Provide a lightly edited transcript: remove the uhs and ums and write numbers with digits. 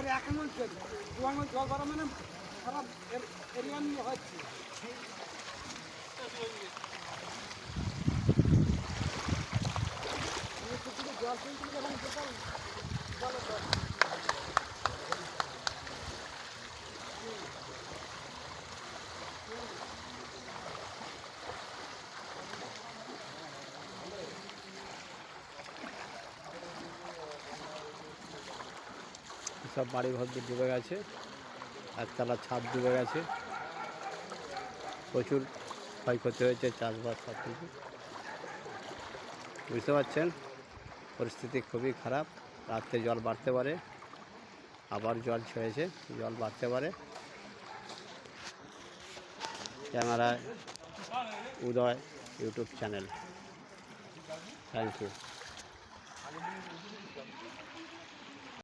এবারে এখন জোয়ানো জল ভরা মানে সারা এরিয়া নিয়ে হচ্ছে। জল কিন্তু যখন জল সব বাড়ি ঘর ডুবে গেছে, একতলা ছাদ ডুবে গেছে, প্রচুর ক্ষয়ক্ষতি হয়েছে, চাষবাস সব কিছু। বুঝতে পারছেন পরিস্থিতি খুবই খারাপ। রাত্রে জল বাড়তে পারে, আবার জল ছেড়েছে, জল বাড়তে পারে। ক্যামেরায় Uday YouTube channel. Thank you.